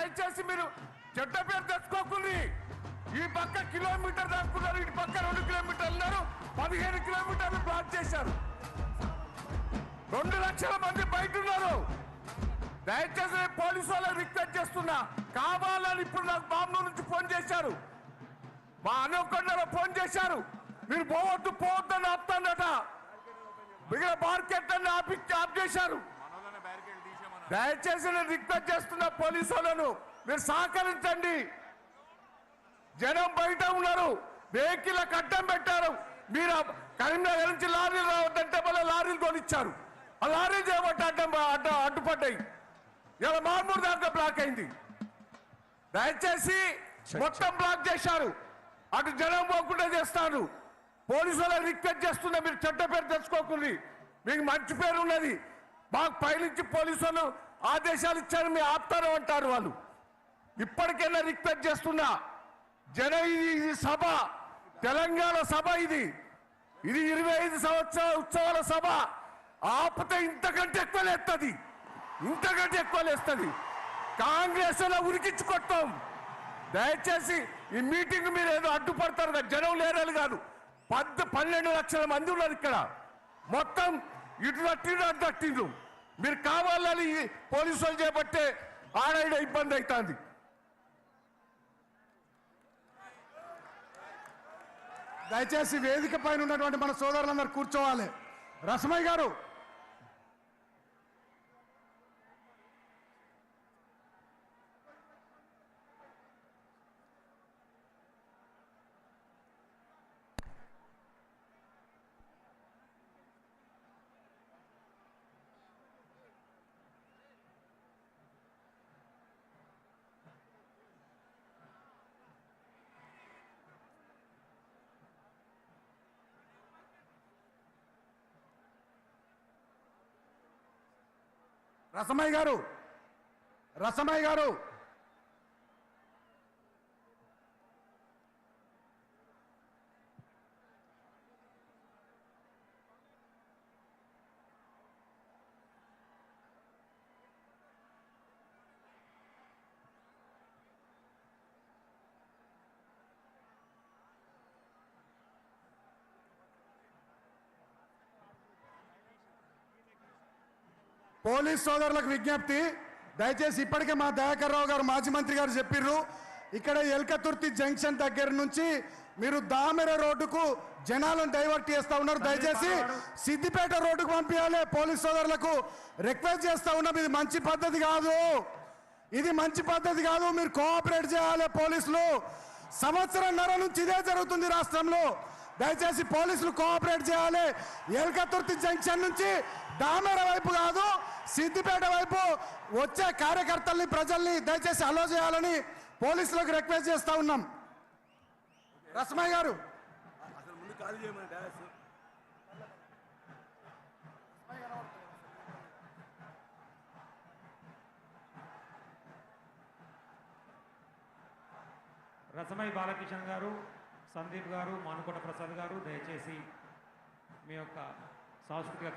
దయచేసి మీరు చెడ్డ పేరు తెచ్చుకోకుండా ఈ పక్క కిలోమీటర్ దాక్కున్నారు, ఇటు పక్క 2 కిలోమీటర్లు ఉన్నారు, 15 కిలోమీటర్లు బ్లాక్ చేశారు. 2 లక్షల మంది బయట ఉన్నారు. దయచేసి పోలీసు వాళ్ళకి రిక్వెస్ట్ చేస్తున్నా, కావాలని ఇప్పుడు నాకు బాంబు నుంచి ఫోన్ చేశారు, మా అనుకొండలో ఫోన్ చేశారు, మీరు పోవద్దని ఆపుతాడట, మిగిలిన మార్కెట్ అన్ని ఆఫ్ చేశారు. దయచేసి నేను రిక్వెస్ట్ చేస్తున్నా పోలీసు వాళ్ళను, మీరు సహకరించండి. జనం బయట ఉన్నారు, వెహికల్ అడ్డం పెట్టారు. మీరు కరీంనగర్ నుంచి లారీలు రావద్దంటే మళ్ళీ లారీలు కొనిచ్చారు, ఆ లారీలు చేయబట్టి అడ్డుపడ్డాయి. ఇలా మార్మూరు దాకా బ్లాక్ అయింది. దయచేసి మొత్తం బ్లాక్ చేశారు, అటు జనం పోకుండా చేస్తారు. పోలీసు వాళ్ళకి రిక్వెస్ట్ చేస్తున్నా, మీరు చెడ్డ పేరు తెచ్చుకోకుండా, మీకు మంచి పేరు ఉన్నది. మాకు పైనుంచి పోలీసు వాళ్ళు ఆదేశాలు ఇచ్చారు, మీరు ఆపుతారు అంటారు వాళ్ళు. ఇప్పటికైనా రిక్వెస్ట్ చేస్తున్నా, ఇది సభ, తెలంగాణ సభ, ఇది 25 సంవత్సరాల ఉత్సవాల సభ. ఆపితే ఇంతకంటే ఎక్కువ లేస్తుంది, ఇంతకంటే ఎక్కువ లేస్తుంది. కాంగ్రెస్ ఉరికించుకొట్టాం. దయచేసి ఈ మీటింగ్ మీరు ఏదో అడ్డుపడతారు కదా, జనం లేరని కాదు, 12 లక్షల మంది ఉన్నారు ఇక్కడ. మొత్తం ఇటు తట్టిండ్రు. మీరు కావాలని పోలీసు వాళ్ళు చేపట్టే ఆడ ఇబ్బంది అవుతుంది. దయచేసి వేదిక పైన ఉన్నటువంటి మన సోదరులందరూ కూర్చోవాలి. రసమయ్య గారు, రసమయ్య గారు, రసమయ్య గారు, పోలీస్ సోదరులకు విజ్ఞప్తి, దయచేసి ఇప్పటికే మా దయాకర్ రావు గారు మాజీ మంత్రి గారు చెప్పిర్రు, ఇక్కడ ఎల్కతుర్తి జంక్షన్ దగ్గర నుంచి మీరు దామెర రోడ్డుకు జనాలను డైవర్ట్ చేస్తా ఉన్నారు. దయచేసి సిద్దిపేట రోడ్డుకు పంపించాలి. పోలీస్ సోదరులకు రిక్వెస్ట్ చేస్తా ఉన్నాం, ఇది మంచి పద్ధతి కాదు, ఇది మంచి పద్ధతి కాదు. మీరు కోఆపరేట్ చేయాలి. పోలీసులు సంవత్సరంన్నర నుంచి ఇదే జరుగుతుంది రాష్ట్రంలో. దయచేసి పోలీసులు కోఆపరేట్ చేయాలి. ఎల్కతుర్తి జంక్షన్ నుంచి దామెర వైపు కాదు, సిద్దిపేట వైపు వచ్చే కార్యకర్తల్ని, ప్రజల్ని దయచేసి అలో చేయాలని పోలీసులకు రిక్వెస్ట్ చేస్తా ఉన్నాం. రసమయ్య గారు, రసమయ్య బాలకిషన్ గారు, సందీప్ గారు, మానుకోట ప్రసాద్ గారు, దయచేసి మీ యొక్క సాంస్కృతిక